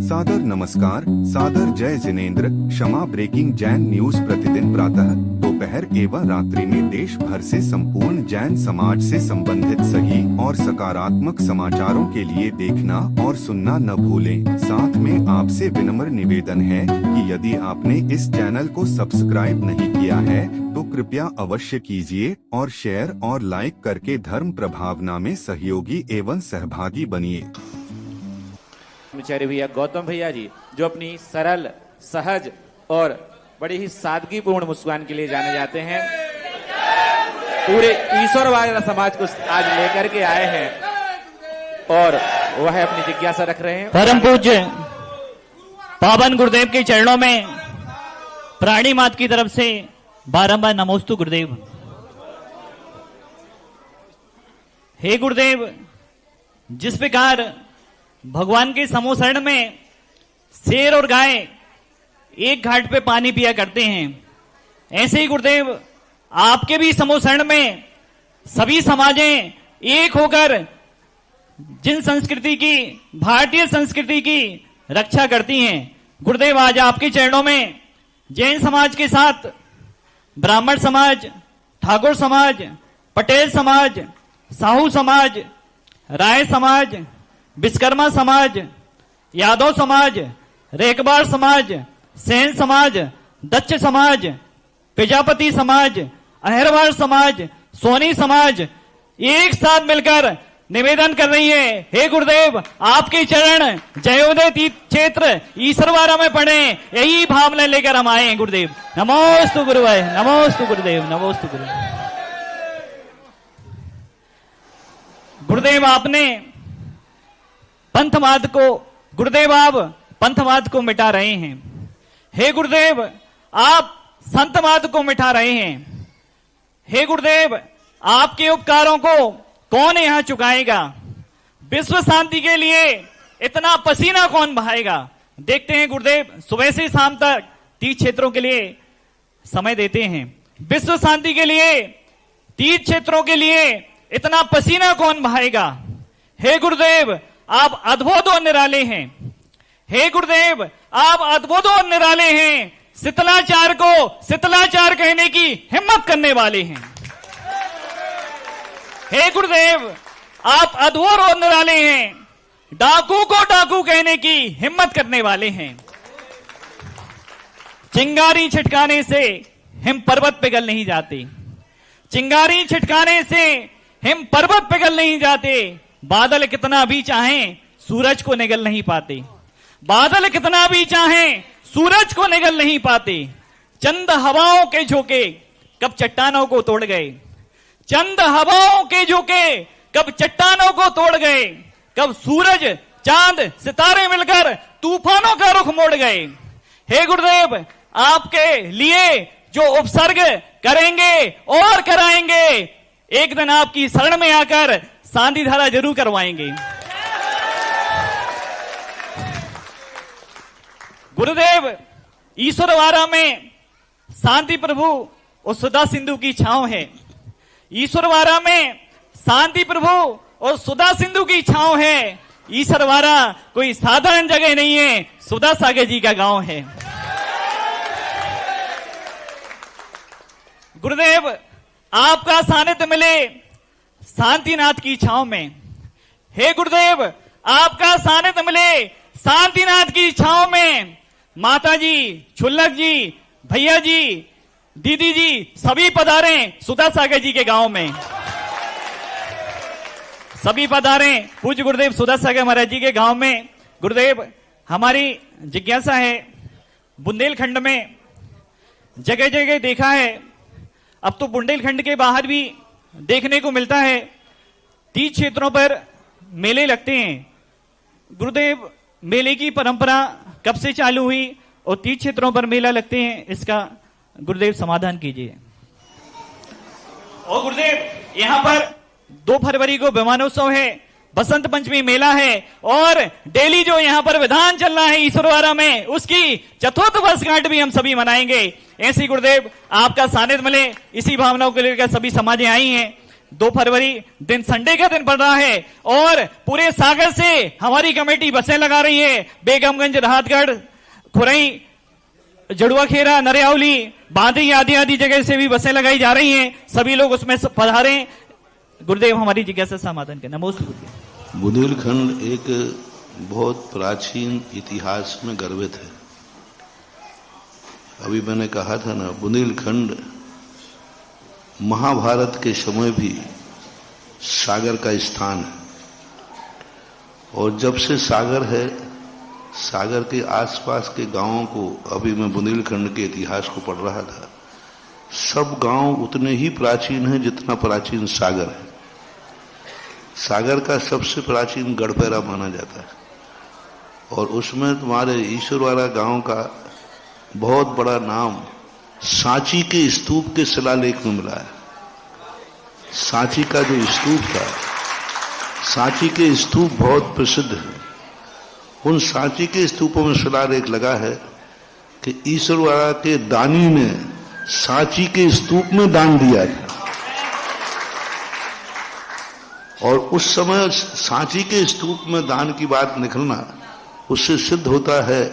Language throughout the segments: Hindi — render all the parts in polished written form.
सादर नमस्कार, सादर जय जिनेंद्र। क्षमा ब्रेकिंग जैन न्यूज प्रतिदिन प्रातः, दोपहर एवं रात्रि में देश भर से संपूर्ण जैन समाज से संबंधित सही और सकारात्मक समाचारों के लिए देखना और सुनना न भूलें। साथ में आपसे विनम्र निवेदन है कि यदि आपने इस चैनल को सब्सक्राइब नहीं किया है तो कृपया अवश्य कीजिए और शेयर और लाइक करके धर्म प्रभावना में सहयोगी एवं सहभागी बनिए। ब्रह्मचारी भैया गौतम भैया जी, जो अपनी सरल, सहज और बड़ी ही सादगीपूर्ण मुस्कान के लिए जाने जाते हैं, पूरे ईश्वरवादी समाज को आज लेकर के आए हैं और वह अपनी जिज्ञासा रख रहे हैं। परम पूज्य पावन गुरुदेव के चरणों में प्राणी मात की तरफ से बारंबार नमोस्तु गुरुदेव। हे गुरुदेव, जिस प्रकार भगवान के समोसरण में शेर और गाय एक घाट पे पानी पिया करते हैं, ऐसे ही गुरुदेव आपके भी समोसरण में सभी समाजें एक होकर जिन संस्कृति की, भारतीय संस्कृति की रक्षा करती हैं, गुरुदेव आज आपके चरणों में जैन समाज के साथ ब्राह्मण समाज, ठाकुर समाज, पटेल समाज, साहू समाज, राय समाज, विश्वकर्मा समाज, यादव समाज, रेखबार समाज, सेन समाज, दच्च समाज, प्रजापति समाज, अहिरवार समाज, सोनी समाज एक साथ मिलकर निवेदन कर रही है, हे गुरुदेव आपके चरण जयोदय तीर्थ क्षेत्र ईश्वरवारा में पड़े, यही भावना लेकर हम आए हैं गुरुदेव। नमोस्तु गुरुवाय, नमोस्तु गुरुदेव, नमोस्तु गुरुदेव। गुरुदेव आपने पंथवाद को, गुरुदेव आप पंथवाद को मिटा रहे हैं। हे गुरुदेव आप संतवाद को मिटा रहे हैं। हे गुरुदेव आपके उपकारों को कौन यहां चुकाएगा? विश्व शांति के लिए इतना पसीना कौन बहाएगा? देखते हैं गुरुदेव सुबह से शाम तक 30 क्षेत्रों के लिए समय देते हैं। विश्व शांति के लिए 30 क्षेत्रों के लिए इतना पसीना कौन बहाएगा? हे गुरुदेव आप अद्भुत और निराले हैं। हे गुरुदेव आप अद्भुत और निराले हैं। शीतलाचार को शीतलाचार कहने की हिम्मत करने वाले हैं। हे गुरुदेव आप अद्भुत और निराले हैं। डाकू को डाकू कहने की हिम्मत करने वाले हैं। चिंगारी छिटकाने से हिम पर्वत पिघल नहीं जाते। चिंगारी छिटकाने से हिम पर्वत पिघल नहीं जाते। बादल कितना भी चाहें सूरज को निगल नहीं पाते। बादल कितना भी चाहें सूरज को निगल नहीं पाते। चंद हवाओं के झोंके कब चट्टानों को तोड़ गए। चंद हवाओं के झोंके कब चट्टानों को तोड़ गए। कब सूरज, चांद, सितारे मिलकर तूफानों का रुख मोड़ गए। हे गुरुदेव आपके लिए जो उपसर्ग करेंगे और कराएंगे, एक दिन आपकी शरण में आकर सांदी धारा जरूर करवाएंगे। गुरुदेव ईश्वरवारा में शांति प्रभु और सुधा सिंधु की छांव है। ईश्वरवारा में शांति प्रभु और सुधा सिंधु की छांव है। ईश्वरवारा कोई साधारण जगह नहीं है, सुधा सागर जी का गांव है। गुरुदेव आपका सानिध्य मिले शांतिनाथ की छांव में। हे गुरुदेव आपका सानिध्य मिले शांतिनाथ की छांव में। माता जी, छुल्लक जी, भैया जी, दीदी जी सभी पधारें सुधा सागर जी के गांव में। सभी पधारें पूज्य गुरुदेव सुधा सागर महाराज जी के गांव में। गुरुदेव हमारी जिज्ञासा है, बुंदेलखंड में जगह जगह देखा है, अब तो बुंदेलखंड के बाहर भी देखने को मिलता है, 30 क्षेत्रों पर मेले लगते हैं। गुरुदेव मेले की परंपरा कब से चालू हुई और 30 क्षेत्रों पर मेला लगते हैं, इसका गुरुदेव समाधान कीजिए। और गुरुदेव यहाँ पर 2 फरवरी को विमानोत्सव है, बसंत पंचमी मेला है और डेली जो यहाँ पर विधान चल रहा है ईश्वरवारा में, उसकी चतुर्थ वर्षगांठ भी हम सभी मनाएंगे। ऐसी गुरुदेव आपका सानिध्य मिले, इसी भावनाओं को लेकर सभी समाजें आई हैं। 2 फरवरी दिन संडे का दिन पड़ रहा है और पूरे सागर से हमारी कमेटी बसें लगा रही है। बेगमगंज, राहतगढ़, खुरई, जड़ुआखेरा, नरियावली, बांदी आदि जगह से भी बसें लगाई जा रही हैं। सभी लोग उसमें पधारें। गुरुदेव हमारी जिज्ञासा समाधान करना। नमस्ते। बुंदेलखंड एक बहुत प्राचीन इतिहास में गर्वित है। अभी मैंने कहा था ना, बुंदेलखंड महाभारत के समय भी सागर का स्थान है और जब से सागर है, सागर के आसपास के गांवों को, अभी मैं बुंदेलखंड के इतिहास को पढ़ रहा था, सब गांव उतने ही प्राचीन हैं जितना प्राचीन सागर है। सागर का सबसे प्राचीन गढ़पैरा माना जाता है और उसमें तुम्हारे ईश्वरवाड़ा गांव का बहुत बड़ा नाम सांची के स्तूप के शिलालेख में मिला है। सांची का जो स्तूप था, सांची के स्तूप बहुत प्रसिद्ध है। उन सांची के स्तूपों में शिलालेख लगा है कि ईश्वरवाड़ा के दानी ने सांची के स्तूप में दान दिया था और उस समय सांची के स्तूप में दान की बात निकलना, उससे सिद्ध होता है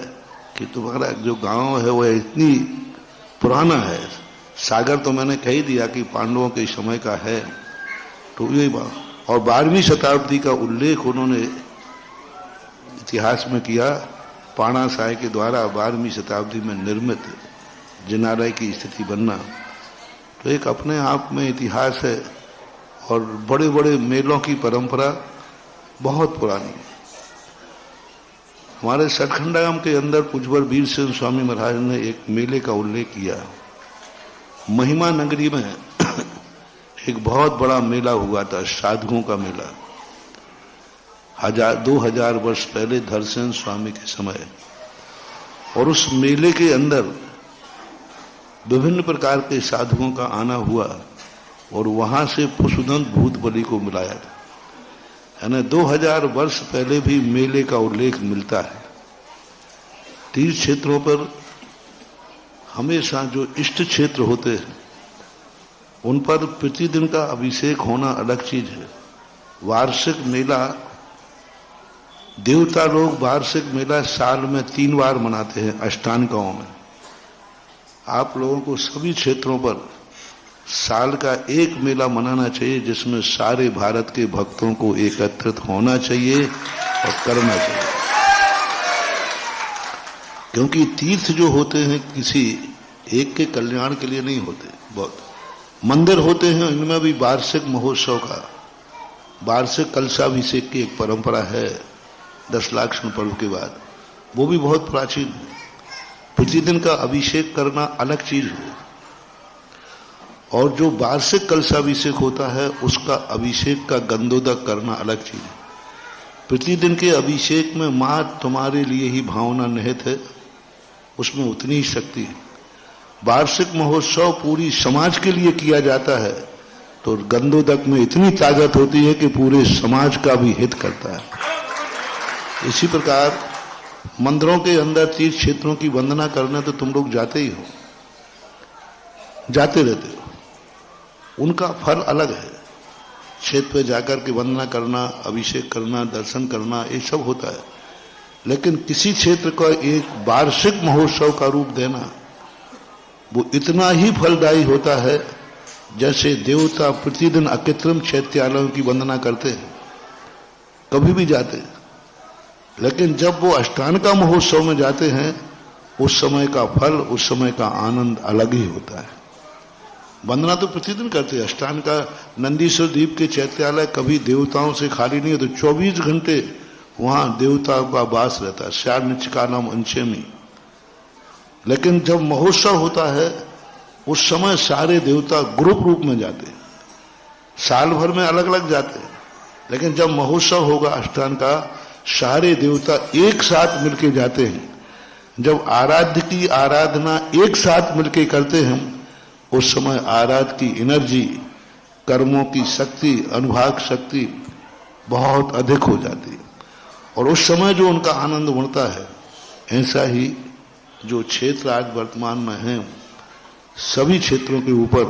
कि तुम्हारा जो गांव है वह इतनी पुराना है। सागर तो मैंने कह ही दिया कि पांडवों के समय का है, तो ये बात। और 12वीं शताब्दी का उल्लेख उन्होंने इतिहास में किया। पाणा साय के द्वारा 12वीं शताब्दी में निर्मित जिनालय की स्थिति बनना, तो एक अपने आप में इतिहास है और बड़े बड़े मेलों की परंपरा बहुत पुरानी है। हमारे सतखंडागाम के अंदर पूज्यवर वीर सिंह स्वामी महाराज ने एक मेले का उल्लेख किया। महिमा नगरी में एक बहुत बड़ा मेला हुआ था, साधुओं का मेला, 2000 वर्ष पहले धरसेन स्वामी के समय। और उस मेले के अंदर विभिन्न प्रकार के साधुओं का आना हुआ और वहां से पुष्पदंत भूत बलि को मिलाया था। यानी 2000 वर्ष पहले भी मेले का उल्लेख मिलता है। तीर्थ क्षेत्रों पर हमेशा जो इष्ट क्षेत्र होते हैं उन पर प्रतिदिन का अभिषेक होना अलग चीज है। वार्षिक मेला, देवता लोग वार्षिक मेला साल में 3 बार मनाते हैं अष्टांगाओं में। आप लोगों को सभी क्षेत्रों पर साल का एक मेला मनाना चाहिए जिसमें सारे भारत के भक्तों को एकत्रित होना चाहिए और करना चाहिए। क्योंकि तीर्थ जो होते हैं किसी एक के कल्याण के लिए नहीं होते। बहुत मंदिर होते हैं, इनमें भी वार्षिक महोत्सव का, वार्षिक कलशाभिषेक की एक परंपरा है 10 लाक्षण पर्व के बाद, वो भी बहुत प्राचीन है। प्रतिदिन का अभिषेक करना अलग चीज है और जो वार्षिक कलशाभिषेक होता है उसका अभिषेक का गंधोदक करना अलग चीज है। प्रतिदिन के अभिषेक में मां तुम्हारे लिए ही भावना निहित है, उसमें उतनी ही शक्ति है। वार्षिक महोत्सव पूरी समाज के लिए किया जाता है तो गंधोदक में इतनी ताकत होती है कि पूरे समाज का भी हित करता है। इसी प्रकार मंदिरों के अंदर तीर्थ क्षेत्रों की वंदना करने तो तुम लोग जाते ही हो, जाते रहते हो, उनका फल अलग है। क्षेत्र पे जाकर के वंदना करना, अभिषेक करना, दर्शन करना, ये सब होता है। लेकिन किसी क्षेत्र का एक वार्षिक महोत्सव का रूप देना वो इतना ही फलदायी होता है जैसे देवता प्रतिदिन अकृत्रिम चैत्यालयों की वंदना करते हैं, कभी भी जाते हैं। लेकिन जब वो अष्टांग का महोत्सव में जाते हैं उस समय का फल, उस समय का आनंद अलग ही होता है। वंदना तो प्रतिदिन करते हैं। अष्टांग का नंदीश्वर द्वीप के चैत्यालय कभी देवताओं से खाली नहीं होते, 24 घंटे वहां देवताओं का वास रहता है, श्यार निचकालम अंशेमी। लेकिन जब महोत्सव होता है उस समय सारे देवता ग्रुप रूप में जाते हैं, साल भर में अलग अलग जाते हैं, लेकिन जब महोत्सव होगा अष्टांग का, सारे देवता एक साथ मिलके जाते हैं। जब आराध्य की आराधना एक साथ मिलके करते हैं उस समय आराध्य की एनर्जी, कर्मों की शक्ति, अनुभाग शक्ति बहुत अधिक हो जाती है और उस समय जो उनका आनंद बढ़ता है। ऐसा ही जो क्षेत्र आज वर्तमान में है, सभी क्षेत्रों के ऊपर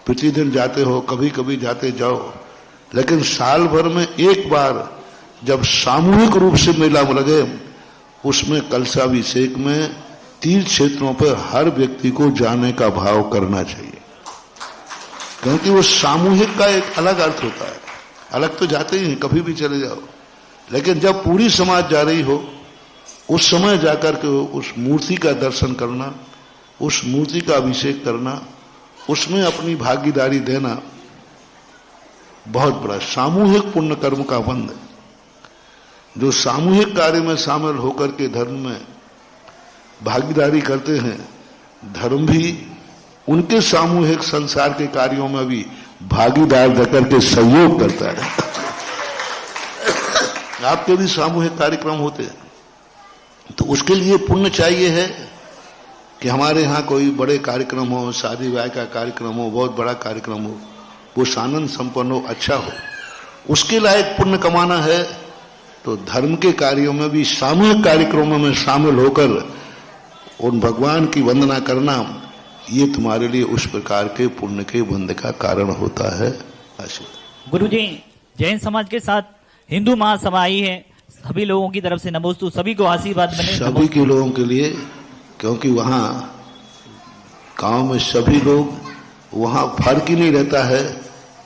प्रतिदिन जाते हो, कभी कभी जाते जाओ, लेकिन साल भर में एक बार जब सामूहिक रूप से मेला लगे, उसमें कलशाभिषेक में तीर्थ क्षेत्रों पर हर व्यक्ति को जाने का भाव करना चाहिए, क्योंकि वो सामूहिक का एक अलग अर्थ होता है। अलग तो जाते ही हैं, कभी भी चले जाओ, लेकिन जब पूरी समाज जा रही हो उस समय जाकर के उस मूर्ति का दर्शन करना, उस मूर्ति का अभिषेक करना, उसमें अपनी भागीदारी देना बहुत बड़ा सामूहिक पुण्य कर्म का बंध है। जो सामूहिक कार्य में शामिल होकर के धर्म में भागीदारी करते हैं, धर्म भी उनके सामूहिक संसार के कार्यों में भी भागीदार देकर के सहयोग करता है। आपके भी सामूहिक कार्यक्रम होते हैं, तो उसके लिए पुण्य चाहिए है कि हमारे यहाँ कोई बड़े कार्यक्रम हो, शादी ब्याह का कार्यक्रम हो, बहुत बड़ा कार्यक्रम हो, वो आनंद संपन्न हो, अच्छा हो, उसके लायक पुण्य कमाना है। तो धर्म के कार्यों में भी सामूहिक कार्यक्रमों में शामिल होकर उन भगवान की वंदना करना, ये तुम्हारे लिए उस प्रकार के पुण्य के बंध का कारण होता है। आशीर्वाद। गुरुजी, जैन समाज के साथ हिंदू महासभा आई है, सभी लोगों की तरफ से नमोस्तु, सभी को आशीर्वाद बने। सभी के लोगों के लिए, क्योंकि वहां गांव में सभी लोग, वहां फर्क ही नहीं रहता है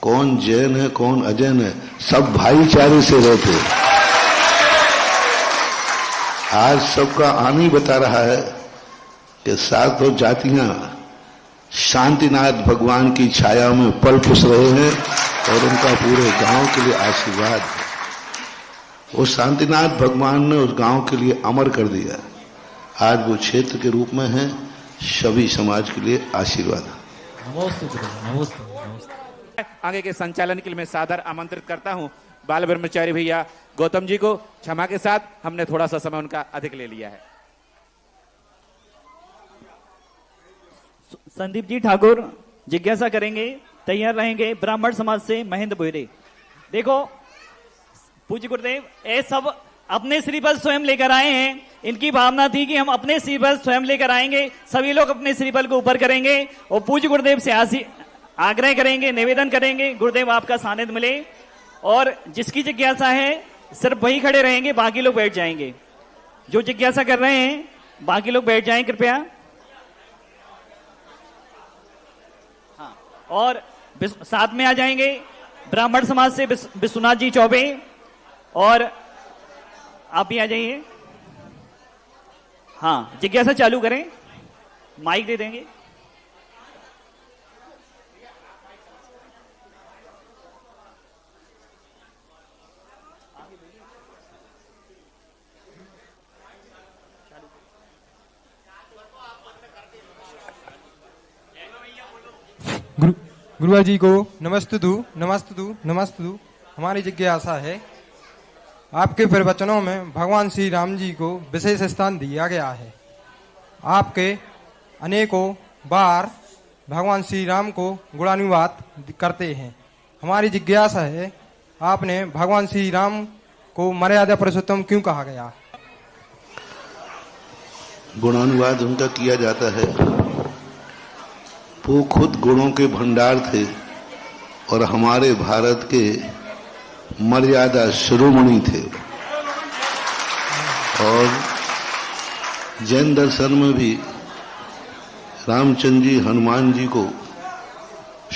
कौन जैन है कौन अजैन है, सब भाईचारे से रहते हैं। आज सबका आना ही बता रहा है कि सातों जातियां शांतिनाथ भगवान की छाया में पल पुस रहे हैं और उनका पूरे गांव के लिए आशीर्वाद है। वो शांतिनाथ भगवान ने उस गांव के लिए अमर कर दिया, आज वो क्षेत्र के रूप में है, सभी समाज के लिए आशीर्वाद है। नमोस्तु। आगे के संचालन के लिए मैं सादर आमंत्रित करता हूं बाल ब्रह्मचारी भैया गौतम जी को। क्षमा के साथ हमने थोड़ा सा समय उनका अधिक ले लिया है। संदीप जी ठाकुर जिज्ञासा करेंगे, तैयार रहेंगे। ब्राह्मण समाज से महेंद्र भोयरे। देखो पूज्य गुरुदेव, ये सब अपने श्रीफल स्वयं लेकर आए हैं। इनकी भावना थी कि हम अपने श्रीफल स्वयं लेकर आएंगे, सभी लोग अपने श्रीफल को ऊपर करेंगे और पूज्य गुरुदेव से आग्रह करेंगे, निवेदन करेंगे, गुरुदेव आपका सानिध्य मिले। और जिसकी जिज्ञासा है सिर्फ वही खड़े रहेंगे, बाकी लोग बैठ जाएंगे। जो जिज्ञासा कर रहे हैं बाकी लोग बैठ जाएं कृपया। हाँ, और साथ में आ जाएंगे ब्राह्मण समाज से विश्वनाथ जी चौबे, और आप भी आ जाइए। हाँ, जिज्ञासा चालू करें, माइक दे देंगे। गुरुआ जी को नमस्तु। हमारी जिज्ञासा है, आपके प्रवचनों में भगवान श्री राम जी को विशेष स्थान दिया गया है। आपके अनेकों बार भगवान श्री राम को गुणानुवाद करते हैं। हमारी जिज्ञासा है, आपने भगवान श्री राम को मर्यादा पुरुषोत्तम क्यों कहा गया? गुणानुवाद उनका किया जाता है, वो खुद गुणों के भंडार थे और हमारे भारत के मर्यादा शिरोमणि थे। और जैन दर्शन में भी रामचंद्र जी, हनुमान जी को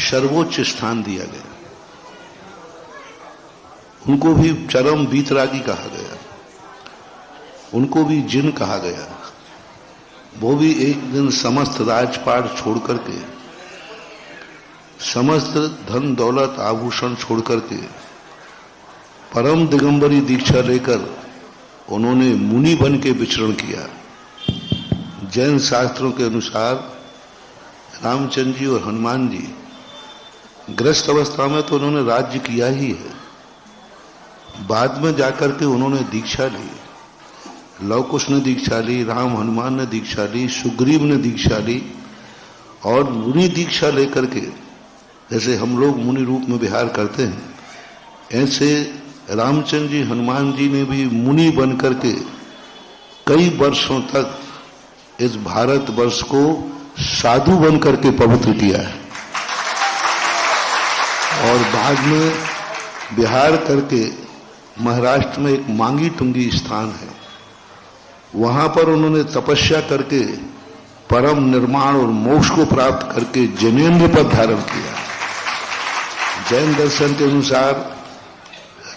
सर्वोच्च स्थान दिया गया। उनको भी चरम वीतरागी कहा गया, उनको भी जिन कहा गया। वो भी एक दिन समस्त राजपाट छोड़ करके, समस्त धन दौलत आभूषण छोड़ करके, परम दिगंबरी दीक्षा लेकर उन्होंने मुनि बन के विचरण किया। जैन शास्त्रों के अनुसार रामचंद्र जी और हनुमान जी गृहस्थ अवस्था में तो उन्होंने राज्य किया ही है, बाद में जाकर के उन्होंने दीक्षा ली। लव कुश ने दीक्षा ली, राम हनुमान ने दीक्षा ली, सुग्रीव ने दीक्षा ली, और मुनि दीक्षा लेकर के, जैसे हम लोग मुनि रूप में विहार करते हैं, ऐसे रामचंद्र जी, हनुमान जी ने भी मुनि बन करके कई वर्षों तक इस भारत वर्ष को साधु बन करके पवित्र किया है। और बाद में बिहार करके महाराष्ट्र में एक मांगी टुंगी स्थान है, वहां पर उन्होंने तपस्या करके परम निर्माण और मोक्ष को प्राप्त करके जैनेन्द्र पद धारण किया। जैन दर्शन के अनुसार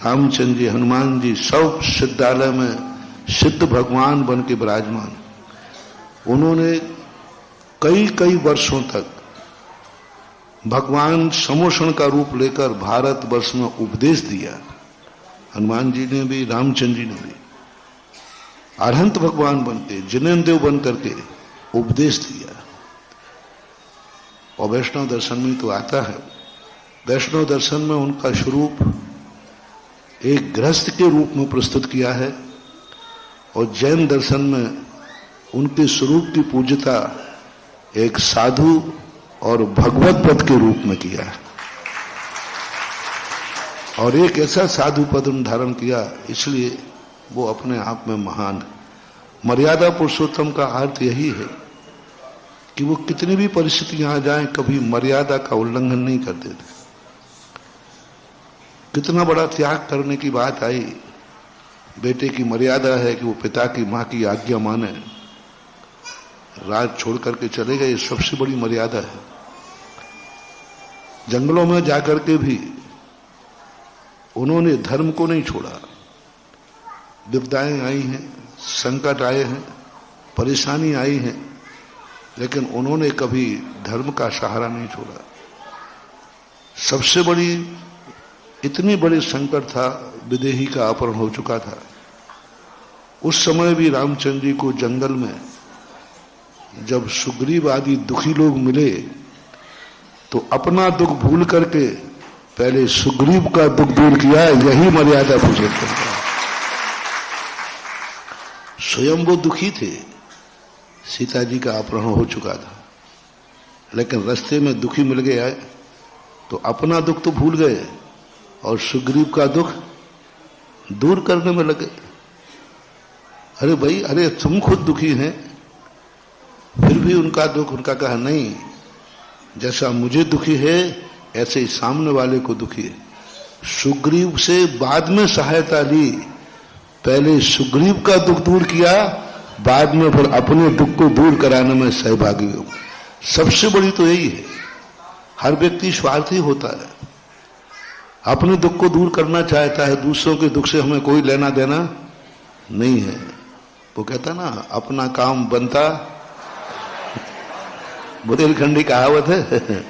रामचंद्र जी, हनुमान जी सब सिद्धालय में सिद्ध भगवान बन के विराजमान। उन्होंने कई कई वर्षों तक भगवान समोषण का रूप लेकर भारत वर्ष में उपदेश दिया। हनुमान जी ने भी, रामचंद्र जी ने भी अरहंत भगवान बनके, जिनेन्द्र बन करके उपदेश दिया। और वैष्णव दर्शन में तो आता है, वैष्णव दर्शन में उनका स्वरूप एक गृहस्थ के रूप में प्रस्तुत किया है, और जैन दर्शन में उनके स्वरूप की पूज्यता एक साधु और भगवत पद के रूप में किया है। और एक ऐसा साधु पद धारण किया, इसलिए वो अपने आप में महान है। मर्यादा पुरुषोत्तम का अर्थ यही है कि वो कितनी भी परिस्थितियां आ जाएं, कभी मर्यादा का उल्लंघन नहीं कर देते। कितना बड़ा त्याग करने की बात आई, बेटे की मर्यादा है कि वो पिता की मां की आज्ञा माने, राज छोड़ करके चले गए, सबसे बड़ी मर्यादा है। जंगलों में जाकर के भी उन्होंने धर्म को नहीं छोड़ा। विपदाएं आई हैं, संकट आए हैं, परेशानी आई है, लेकिन उन्होंने कभी धर्म का सहारा नहीं छोड़ा। सबसे बड़ी, इतनी बड़ी संकट था, विदेही का अपहरण हो चुका था। उस समय भी रामचंद्र जी को जंगल में जब सुग्रीव आदि दुखी लोग मिले, तो अपना दुख भूल करके पहले सुग्रीव का दुख दूर किया। यही मर्यादा पुरुषोत्तम का। स्वयं वो दुखी थे, सीता जी का अपहरण हो चुका था, लेकिन रास्ते में दुखी मिल गया, तो अपना दुख तो भूल गए और सुग्रीव का दुख दूर करने में लगे। अरे भाई, अरे तुम खुद दुखी हैं, फिर भी उनका दुख, उनका कहा नहीं, जैसा मुझे दुखी है ऐसे ही सामने वाले को दुखी है। सुग्रीव से बाद में सहायता ली, पहले सुग्रीव का दुख दूर किया, बाद में फिर अपने दुख को दूर कराने में सहभागी हो। सबसे बड़ी तो यही है। हर व्यक्ति स्वार्थी होता है, अपने दुख को दूर करना चाहता है, दूसरों के दुख से हमें कोई लेना देना नहीं है। वो कहता ना, अपना काम बनता, बुंदेलखंडी कहावत है।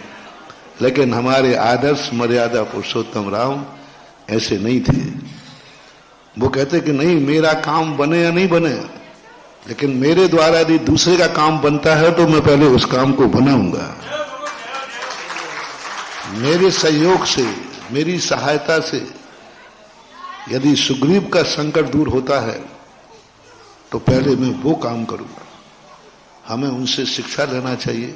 लेकिन हमारे आदर्श मर्यादा पुरुषोत्तम राम ऐसे नहीं थे। वो कहते कि नहीं, मेरा काम बने या नहीं बने, लेकिन मेरे द्वारा यदि दूसरे का काम बनता है तो मैं पहले उस काम को बनाऊंगा। मेरे सहयोग से, मेरी सहायता से यदि सुग्रीव का संकट दूर होता है तो पहले मैं वो काम करूंगा। हमें उनसे शिक्षा लेना चाहिए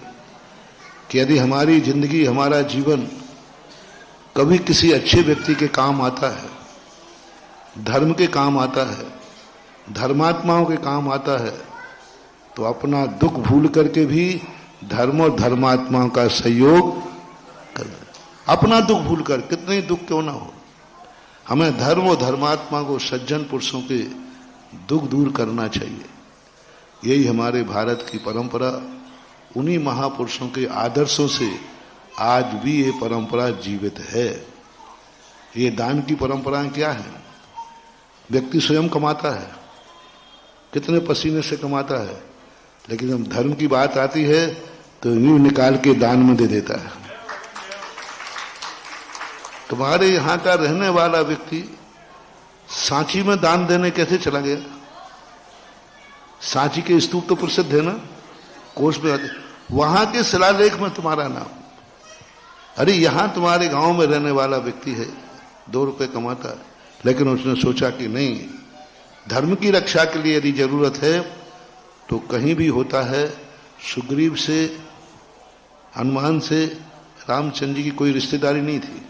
कि यदि हमारी जिंदगी, हमारा जीवन कभी किसी अच्छे व्यक्ति के काम आता है, धर्म के काम आता है, धर्मात्माओं के काम आता है, तो अपना दुख भूल करके भी धर्म और धर्मात्माओं का सहयोग करना। अपना दुख भूल कर, कितने दुख क्यों ना हो, हमें धर्म और धर्मात्मा को, सज्जन पुरुषों के दुख दूर करना चाहिए। यही हमारे भारत की परंपरा, उन्हीं महापुरुषों के आदर्शों से आज भी ये परंपरा जीवित है। ये दान की परंपराएं क्या है? व्यक्ति स्वयं कमाता है, कितने पसीने से कमाता है, लेकिन जब धर्म की बात आती है तो यूं निकाल के दान में दे देता है। तुम्हारे यहां का रहने वाला व्यक्ति सांची में दान देने कैसे चला गया? सांची के स्तूप तो प्रसिद्ध है ना, कोष में आते, वहां के शिलालेख में तुम्हारा नाम। अरे यहां तुम्हारे गांव में रहने वाला व्यक्ति है, 2 रुपए कमाता है, लेकिन उसने सोचा कि नहीं, धर्म की रक्षा के लिए यदि जरूरत है तो कहीं भी होता है। सुग्रीव से, हनुमान से रामचंद्र जी की कोई रिश्तेदारी नहीं थी,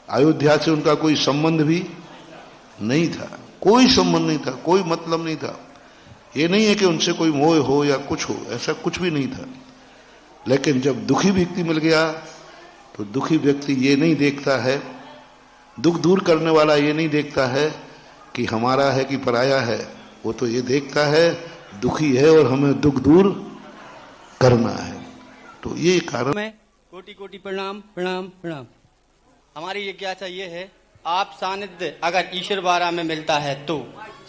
अयोध्या से उनका कोई संबंध भी नहीं था, कोई संबंध नहीं था, कोई मतलब नहीं था। ये नहीं है कि उनसे कोई मोह हो या कुछ हो, ऐसा कुछ भी नहीं था। लेकिन जब दुखी व्यक्ति मिल गया तो तो दुखी व्यक्ति ये नहीं देखता है, दुख दूर करने वाला ये नहीं देखता है कि हमारा है कि पराया है, वो तो ये देखता है दुखी है और हमें दुख दूर करना है। तो ये कारण में कोटि कोटि प्रणाम प्रणाम प्रणाम। हमारी जिज्ञासा ये है, आप सानिध्य अगर ईश्वरवारा में मिलता है तो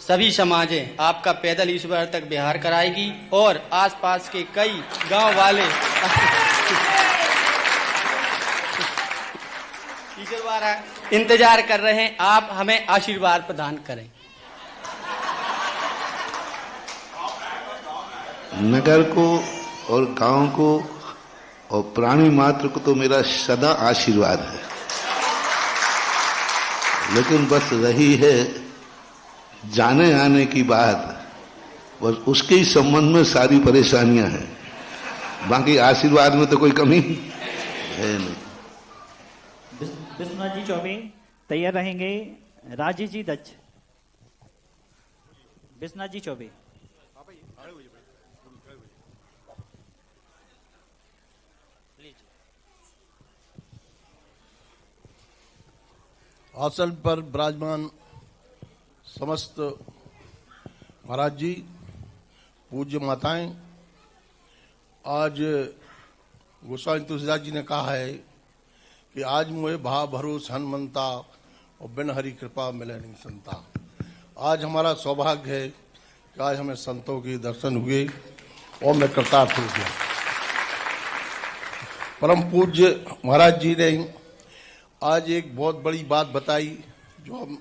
सभी समाजें आपका पैदल ईश्वर तक विहार कराएगी और आसपास के कई गांव वाले ईश्वरवारा इंतजार कर रहे हैं, आप हमें आशीर्वाद प्रदान करें। नगर को और गांव को और प्राणी मात्र को तो मेरा सदा आशीर्वाद है, लेकिन बस रही है जाने आने की बात, बस उसके ही संबंध में सारी परेशानियां हैं, बाकी आशीर्वाद में तो कोई कमी है नहीं। विश्वनाथ जी चौबे तैयार रहेंगे। राजीव जी दत्त। विश्वनाथ जी चौबे। आसन पर विराजमान समस्त महाराज जी, पूज्य माताएं, आज गोस्वामी तुलसीदास जी ने कहा है कि आज मोहे भाव भरोस हनुमंता और बिन हरि कृपा मिले नहीं संता। आज हमारा सौभाग्य है कि आज हमें संतों के दर्शन हुए और मैं कृतार्थ हो गया। परम पूज्य महाराज जी ने आज एक बहुत बड़ी बात बताई, जो हम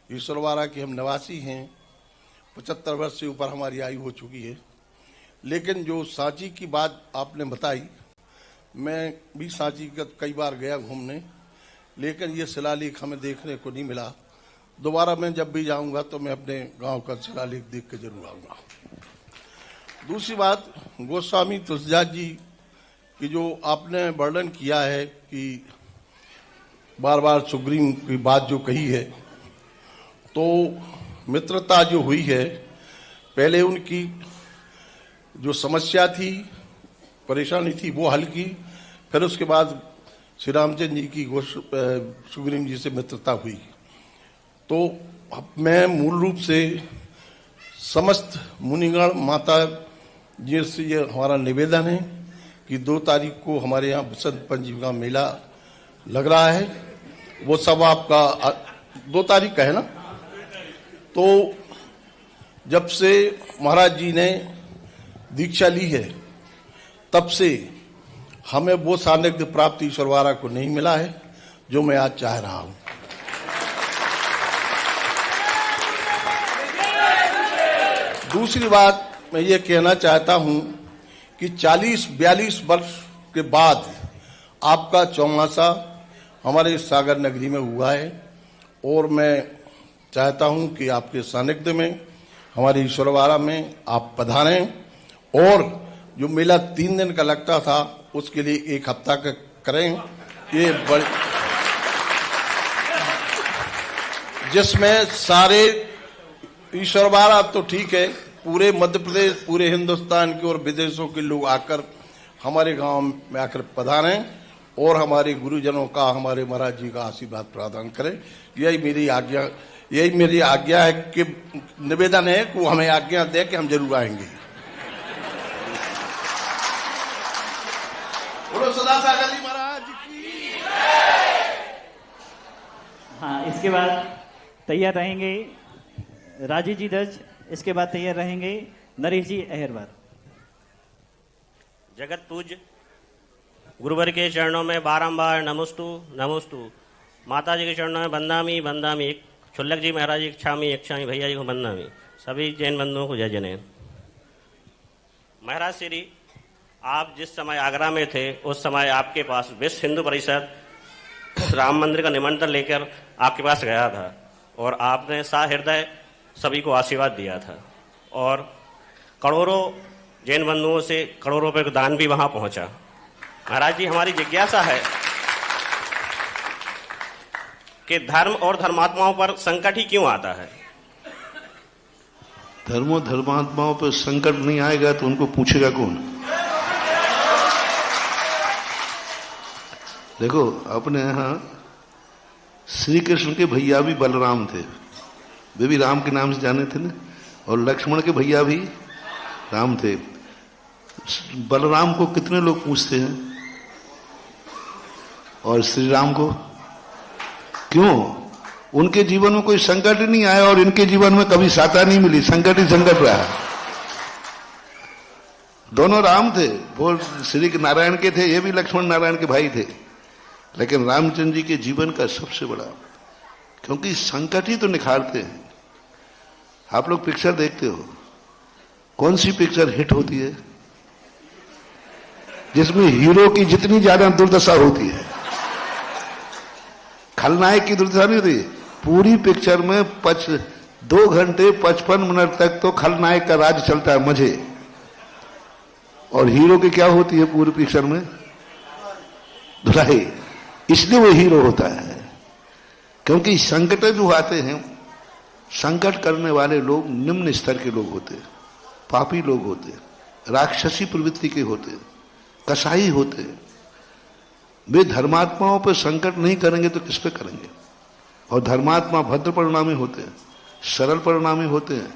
ईश्वरवारा के हम निवासी हैं, 75 वर्ष से ऊपर हमारी आयु हो चुकी है, लेकिन जो सांची की बात आपने बताई, मैं भी सांची का कई बार गया घूमने, लेकिन ये शिलालेख हमें देखने को नहीं मिला। दोबारा मैं जब भी जाऊंगा तो मैं अपने गांव का शिलालेख देख के जरूर आऊंगा। दूसरी बात, गोस्वामी तुलसीदास जी की जो आपने वर्णन किया है कि बार बार सुग्रीव की बात जो कही है, तो मित्रता जो हुई है, पहले उनकी जो समस्या थी, परेशानी थी, वो हल की, फिर उसके बाद श्री रामचंद्र जी की सुग्रीव जी से मित्रता हुई। तो मैं मूल रूप से समस्त मुनिगण माता जी से ये हमारा निवेदन है कि 2 तारीख को हमारे यहाँ बसंत पंचमी का मेला लग रहा है, वो सब आपका 2 तारीख का है ना। तो जब से महाराज जी ने दीक्षा ली है, तब से हमें वो सानिध्य प्राप्ति ईश्वरवारा को नहीं मिला है जो मैं आज चाह रहा हूं। दूसरी बात मैं ये कहना चाहता हूं कि 40-42 वर्ष के बाद आपका चौमासा हमारे सागर नगरी में हुआ है, और मैं चाहता हूं कि आपके सानिध्य में, हमारे ईश्वरवारा में आप पधारें, और जो मेला 3 दिन का लगता था उसके लिए 1 हफ्ता का करें, ये जिसमें सारे ईश्वरवारा तो ठीक है, पूरे मध्य प्रदेश, पूरे हिंदुस्तान के और विदेशों के लोग आकर हमारे गांव में आकर पधारें और हमारे गुरुजनों का, हमारे महाराज जी का आशीर्वाद प्रदान करें। यही मेरी आज्ञा है कि निवेदन है कि वो हमें आज्ञा दे कि हम जरूर आएंगे। बोलो सदा सागर जी महाराज की। हाँ, इसके बाद तैयार रहेंगे राजीव जी दत्त। इसके बाद तैयार रहेंगे नरेश जी अहिरवार। जगत पूज्य गुरुवर के चरणों में बारंबार नमस्तु नमस्तु। माता जी के चरणों में बंदामी बंदामी। छुल्लक जी महाराज जी इच्छामी इच्छामी, भैया जी को बंदामी। सभी जैन बंधुओं को जय जनेन। महाराज श्री, आप जिस समय आगरा में थे उस समय आपके पास विश्व हिंदू परिषद राम मंदिर का निमंत्रण लेकर आपके पास गया था, और आपने सहृदय सभी को आशीर्वाद दिया था, और करोड़ों जैन बंधुओं से करोड़ों रुपए का दान भी वहां पहुंचा। महाराज जी, हमारी जिज्ञासा है कि धर्म और धर्मात्माओं पर संकट ही क्यों आता है? धर्मों धर्मात्माओं पर संकट नहीं आएगा तो उनको पूछेगा कौन? देखो अपने यहाँ श्री कृष्ण के भैया भी बलराम थे, वे भी राम के नाम से जाने थे ना, और लक्ष्मण के भैया भी राम थे। बलराम को कितने लोग पूछते हैं और श्री राम को क्यों? उनके जीवन में कोई संकट ही नहीं आया और इनके जीवन में कभी साता नहीं मिली, संकट ही संकट रहा। दोनों राम थे, वो श्री नारायण के थे, ये भी लक्ष्मण नारायण के भाई थे, लेकिन रामचंद्र जी के जीवन का सबसे बड़ा, क्योंकि संकट ही तो निखारते हैं। आप लोग पिक्चर देखते हो, कौन सी पिक्चर हिट होती है जिसमें हीरो की जितनी ज्यादा दुर्दशा होती है, खलनायक की दुर्दशा नहीं होती। पूरी पिक्चर में 2 घंटे 55 मिनट तक तो खलनायक का राज चलता है, मजे, और हीरो की क्या होती है पूरी पिक्चर में? धुलाई। इसलिए वो हीरो होता है, क्योंकि संकट जो आते हैं, संकट करने वाले लोग निम्न स्तर के लोग होते, पापी लोग होते, राक्षसी प्रवृत्ति के होते, कसाई होते। वे धर्मात्माओं पर संकट नहीं करेंगे तो किस पे करेंगे? और धर्मात्मा भद्र परिणामी होते हैं, सरल परिणामी होते हैं।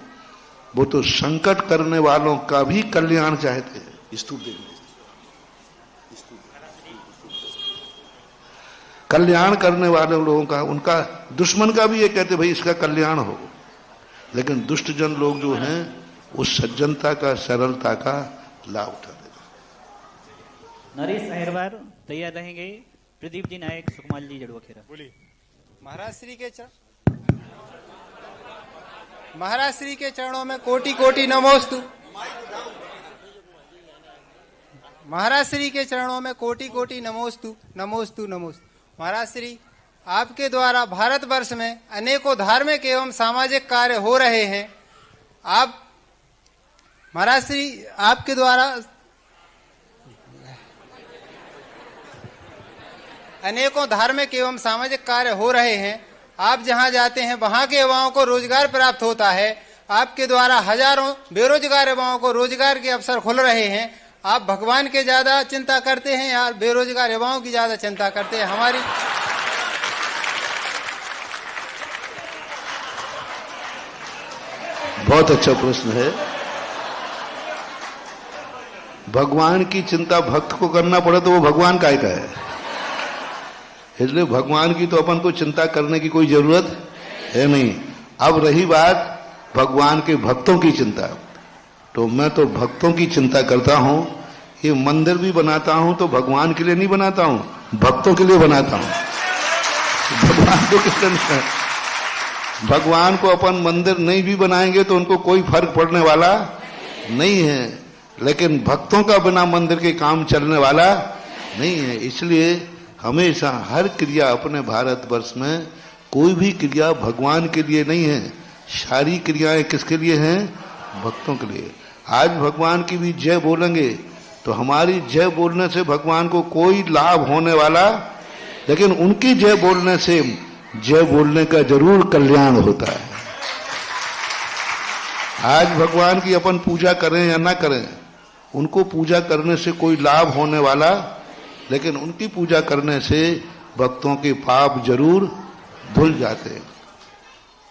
वो तो संकट करने वालों का भी कल्याण चाहते हैं। स्तूप देखिए, कल्याण करने वाले लोगों का, उनका दुश्मन का भी ये कहते भाई इसका कल्याण हो। लेकिन दुष्ट जन लोग जो हैं उस सज्जनता का, सरलता का लाभ उठा देते। नरेश अहिरवार तैयार रहेंगे। प्रदीप जी नायक, सुकमाल जी जड़ुआखेरा। बोलिए। महाराज श्री के चरणों में कोटि कोटि नमोस्तु। महाराज श्री के चरणों में कोटि कोटि नमोस्तु नमोस्तु नमोस्तु। महाराज श्री, आपके द्वारा भारतवर्ष में अनेकों धार्मिक एवं सामाजिक कार्य हो रहे हैं। आप महाराज श्री, आपके द्वारा अनेकों धार्मिक एवं सामाजिक कार्य हो रहे हैं। आप जहां जाते हैं वहां के युवाओं को रोजगार प्राप्त होता है। आपके द्वारा हजारों बेरोजगार युवाओं को रोजगार के अवसर खुल रहे हैं। आप भगवान के ज्यादा चिंता करते हैं या बेरोजगार युवाओं की ज्यादा चिंता करते हैं? हमारी बहुत अच्छा प्रश्न है। भगवान की चिंता भक्त को करना पड़े तो वो भगवान काय का है, इसलिए भगवान की तो अपन को चिंता करने की कोई जरूरत है नहीं। अब रही बात भगवान के भक्तों की चिंता, तो मैं तो भक्तों की चिंता करता हूं। ये मंदिर भी बनाता हूं तो भगवान के लिए नहीं बनाता हूं, भक्तों के लिए बनाता हूं। भगवान को किस लिए? भगवान को अपन मंदिर नहीं भी बनाएंगे तो उनको कोई फर्क पड़ने वाला नहीं है, लेकिन भक्तों का बिना मंदिर के काम चलने वाला नहीं है। इसलिए हमेशा हर क्रिया अपने भारतवर्ष में कोई भी क्रिया भगवान के लिए नहीं है, सारी क्रियाएं किसके लिए हैं? भक्तों के लिए। आज भगवान की भी जय बोलेंगे तो हमारी जय बोलने से भगवान को कोई लाभ होने वाला, लेकिन उनकी जय बोलने से जय बोलने का जरूर कल्याण होता है। आज भगवान की अपन पूजा करें या ना करें, उनको पूजा करने से कोई लाभ होने वाला, लेकिन उनकी पूजा करने से भक्तों के पाप जरूर धुल जाते हैं।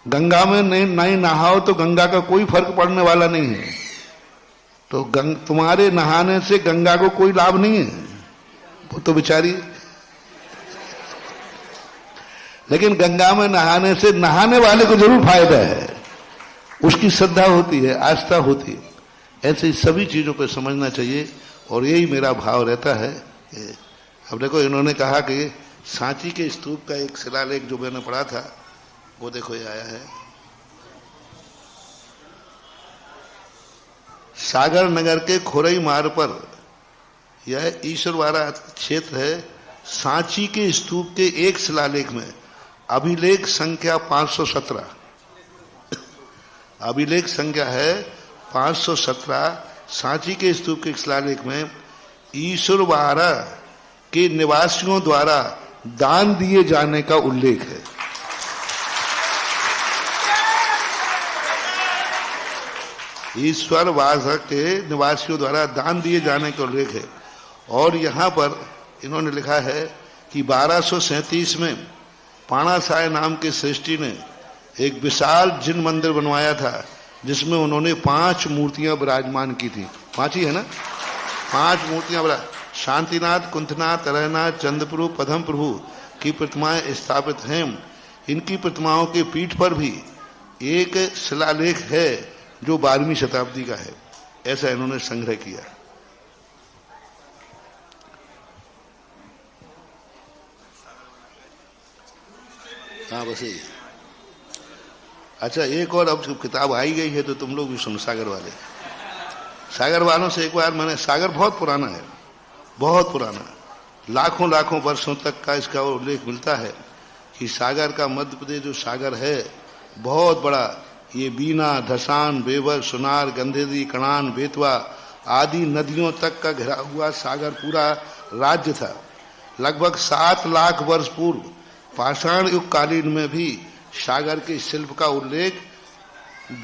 गंगा में नहीं नहाओ तो गंगा का कोई फर्क पड़ने वाला नहीं है, तो तुम्हारे नहाने से गंगा को कोई लाभ नहीं है, वो तो बेचारी। लेकिन गंगा में नहाने से नहाने वाले को जरूर फायदा है, उसकी श्रद्धा होती है, आस्था होती है। ऐसे सभी चीजों को समझना चाहिए और यही मेरा भाव रहता है। अब देखो, इन्होंने कहा कि सांची के स्तूप का एक शिलालेख जो मैंने पढ़ा था वो देखो ये आया है। सागर नगर के खोरई मार्ग पर यह ईश्वरवाड़ा क्षेत्र है। सांची के स्तूप के एक शिलालेख में अभिलेख संख्या 517, अभिलेख संख्या है 517। सांची के स्तूप के शिलालेख में ईश्वरवाड़ा के निवासियों द्वारा दान दिए जाने का उल्लेख है। ईश्वरवाड़ा के निवासियों द्वारा दान दिए जाने का उल्लेख है। और यहां पर इन्होंने लिखा है कि 1237 में पाणासाय नाम के श्रेष्ठी ने एक विशाल जिन मंदिर बनवाया था, जिसमें उन्होंने 5 मूर्तियां विराजमान की थी। 5 ही है ना, 5 मूर्तियां शांतिनाथ, कुंथनाथ, अरहनाथ, चंद्रप्रभु, पद्म प्रभु की प्रतिमाएं स्थापित हैं। इनकी प्रतिमाओं के पीठ पर भी एक शिलालेख है जो 12वीं शताब्दी का है। ऐसा इन्होंने संग्रह किया। हाँ बस यही। अच्छा, एक और अब किताब आई गई है तो तुम लोग भी सुनो। सागर वाले, सागर वालों से एक बार मैंने, सागर बहुत पुराना है, बहुत पुराना, लाखों लाखों वर्षों तक का इसका उल्लेख मिलता है कि सागर का, मध्य प्रदेश जो सागर है बहुत बड़ा, ये बीना, धसान, बेवर, सुनार, गंधेरी, कणान, बेतवा आदि नदियों तक का घिरा हुआ सागर पूरा राज्य था। लगभग 7 लाख वर्ष पूर्व पाषाण युग कालीन में भी सागर के शिल्प का उल्लेख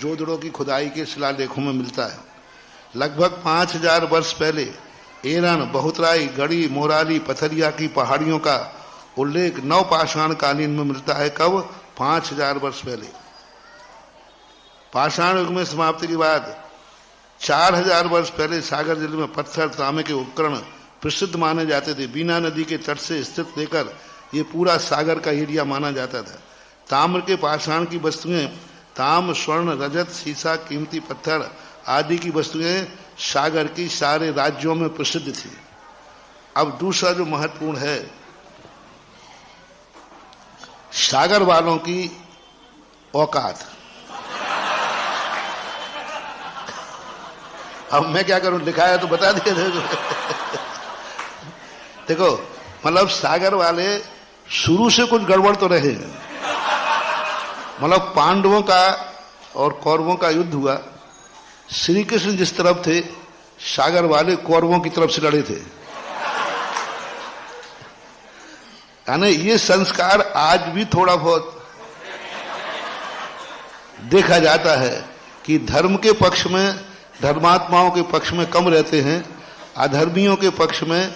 जोदड़ों की खुदाई के शिलालेखों में मिलता है। लगभग 5000 वर्ष पहले एरन, बहुतराई, गढ़ी, मोराली, पथरिया की पहाड़ियों का उल्लेख नवपाषाण कालीन में मिलता है। कब? 5000 वर्ष पहले। पाषाण युग में समाप्ति के बाद 4000 वर्ष पहले सागर जिले में पत्थर, तांबे के उपकरण प्रसिद्ध माने जाते थे। बीना नदी के तट से स्थित लेकर ये पूरा सागर का एरिया माना जाता था। ताम्र के पाषाण की वस्तुएं, ताम्र, स्वर्ण, रजत, सीसा, कीमती पत्थर आदि की वस्तुएं सागर की सारे राज्यों में प्रसिद्ध थी। अब दूसरा जो महत्वपूर्ण है, सागर वालों की औकात। अब मैं क्या करूं, लिखा है तो बता दिया। देखो, मतलब सागर वाले शुरू से कुछ गड़बड़ तो रहे। मतलब पांडवों का और कौरवों का युद्ध हुआ, श्री कृष्ण जिस तरफ थे, सागर वाले कौरवों की तरफ से लड़े थे। यानी ये संस्कार आज भी थोड़ा बहुत देखा जाता है कि धर्म के पक्ष में, धर्मात्माओं के पक्ष में कम रहते हैं, अधर्मियों के पक्ष में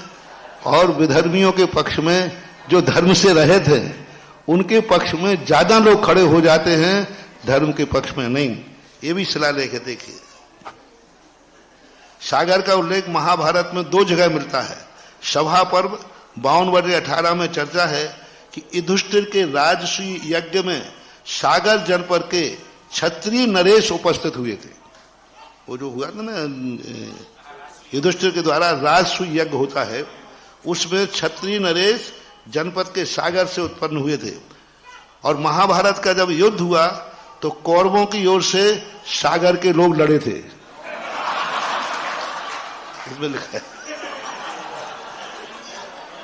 और विधर्मियों के पक्ष में, जो धर्म से रहित हैं उनके पक्ष में ज्यादा लोग खड़े हो जाते हैं, धर्म के पक्ष में नहीं। ये भी शिलालेख है, देखिए। सागर का उल्लेख महाभारत में 2 जगह मिलता है। सभा पर्व 52/18 में चर्चा है कि युधिष्ठिर के राजसूय यज्ञ में सागर जनपद के क्षत्रिय नरेश उपस्थित हुए थे। वो जो हुआ था ना, युधिष्ठिर के द्वारा राजसूय यज्ञ होता है, उसमें क्षत्रिय नरेश जनपद के सागर से उत्पन्न हुए थे। और महाभारत का जब युद्ध हुआ तो कौरवों की ओर से सागर के लोग लड़े थे। इसमें लिखा है,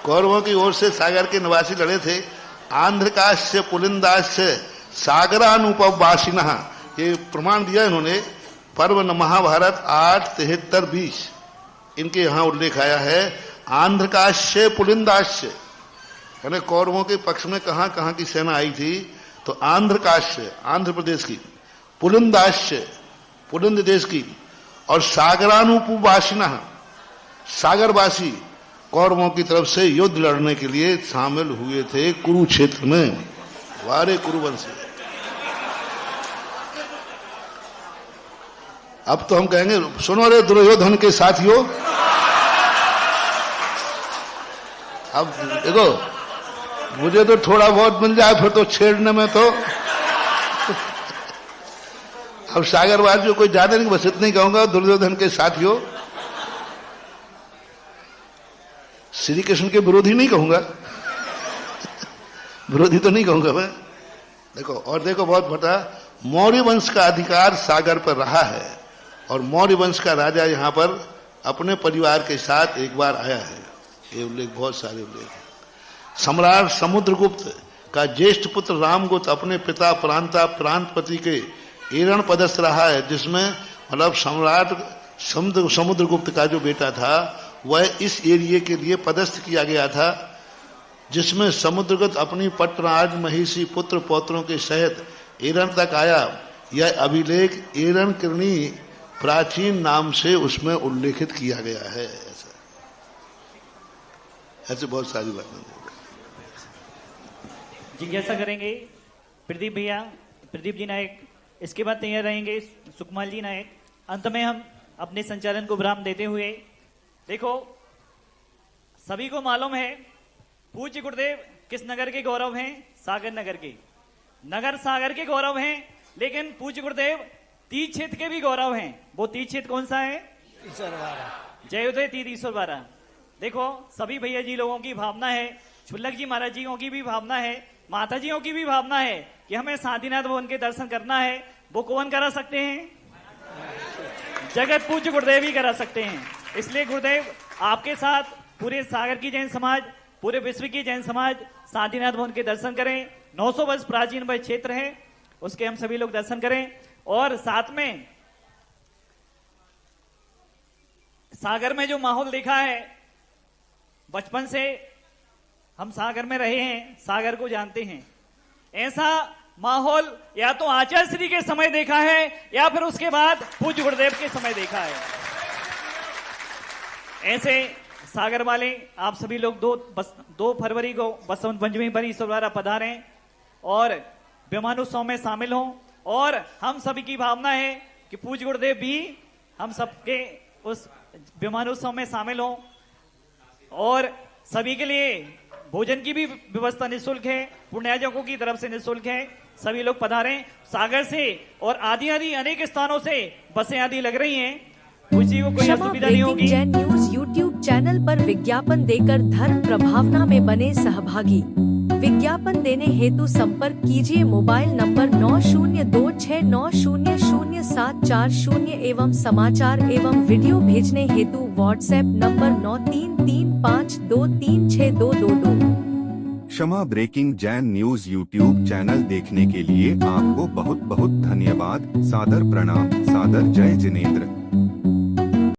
कौरवों की ओर से सागर के निवासी लड़े थे। आंध्रकाश्य, पुलिंदाश्य, सागरानुपवासिनः, ये प्रमाण दिया इन्होंने। पर्व महाभारत 8:73-20 इनके यहां उल्लेख आया है। आंध्रकाश्य, पुलिंदाश्य, यानी कौरवों के पक्ष में कहां कहां की सेना आई थी, तो आंध्रकाश्य आंध्र प्रदेश की, पुलिंदाश्य पुलिंद देश की, और सागरानुपवासिनः सागरवासी कौरवों की तरफ से युद्ध लड़ने के लिए शामिल हुए थे कुरुक्षेत्र में। वारे कुरुवंशी। अब तो हम कहेंगे, सुनो रे दुर्योधन के साथियों। अब देखो, मुझे तो थोड़ा बहुत मिल जाए फिर तो छेड़ने में तो अब सागरवासियों कोई ज्यादा नहीं, बस इतना ही कहूंगा, दुर्योधन के साथियों। श्री कृष्ण के विरोधी नहीं कहूंगा, विरोधी तो नहीं कहूंगा मैं। देखो, और देखो, बहुत बड़ा मौर्य वंश का अधिकार सागर पर रहा है, और मौर्य वंश का राजा यहाँ पर अपने परिवार के साथ एक बार आया है। ये उल्लेख, बहुत सारे उल्लेख है। सम्राट समुद्रगुप्त का ज्येष्ठ पुत्र रामगुप्त अपने पिता प्रांतपति के एरण पदस्थ रहा है, जिसमें मतलब सम्राट समुद्रगुप्त का जो बेटा था वह इस एरिया के लिए पदस्थ किया गया था, जिसमें समुद्रगुप्त अपनी पटराज महिषी पुत्र पौत्रों के सहित एरण तक आया। यह अभिलेख एरण किरणी प्राचीन नाम से उसमें उल्लेखित किया गया है। ऐसे बहुत सारी बातें। जिज्ञासा करेंगे प्रदीप भैया, प्रदीप जी नायक। इसके बाद तैयार रहेंगे सुकमाल जी नायक। अंत में हम अपने संचालन को विराम देते हुए, देखो सभी को मालूम है पूज्य गुरुदेव किस नगर के गौरव हैं? सागर नगर के। नगर सागर के गौरव हैं, लेकिन पूज्य गुरुदेव तीज क्षेत्र के भी गौरव हैं। वो तीज क्षेत्र कौन सा है? जय उदय तीज ईश्वरवारा। देखो सभी भैया जी लोगों की भावना है, छुल्लक जी महाराज जियों की भी भावना है, माता जियों की भी भावना है कि हमें शांतिनाथ भवन के दर्शन करना है। वो कौन करा सकते हैं? जगत पूज्य गुरुदेव ही करा सकते हैं। इसलिए गुरुदेव आपके साथ पूरे सागर की जैन समाज, पूरे विश्व की जैन समाज शांतिनाथ भवन के दर्शन करें। 900 वर्ष प्राचीन वह क्षेत्र है, उसके हम सभी लोग दर्शन करें। और साथ में सागर में जो माहौल देखा है, बचपन से हम सागर में रहे हैं, सागर को जानते हैं। ऐसा माहौल या तो आचार्य श्री के समय देखा है या फिर उसके बाद पूज्य गुरुदेव के समय देखा है। ऐसे सागर वाले आप सभी लोग 2 फरवरी को बसंत पंचमी पर ईश्वरवारा पधारें और विमानोत्सव में शामिल हों। और हम सभी की भावना है कि पूज्य गुरुदेव भी हम सबके उस विमानोत्सव में शामिल हों। और सभी के लिए भोजन की भी व्यवस्था निःशुल्क है, पुण्यार्जकों की तरफ से निःशुल्क है। सभी लोग पधारें। सागर से और आदि अनेक स्थानों से बसें आदि लग रही हैं, किसी को कोई क्षमा असुविधा नहीं होगी। जैन न्यूज यूट्यूब चैनल पर विज्ञापन देकर धर्म प्रभावना में बने सहभागी। विज्ञापन देने हेतु संपर्क कीजिए मोबाइल नंबर 9026900740 एवं समाचार एवं वीडियो भेजने हेतु व्हाट्सएप नंबर 9335236222। क्षमा breaking Jain news YouTube channel देखने के लिए आपको बहुत बहुत धन्यवाद। सादर प्रणाम। सादर जय जिनेंद्र।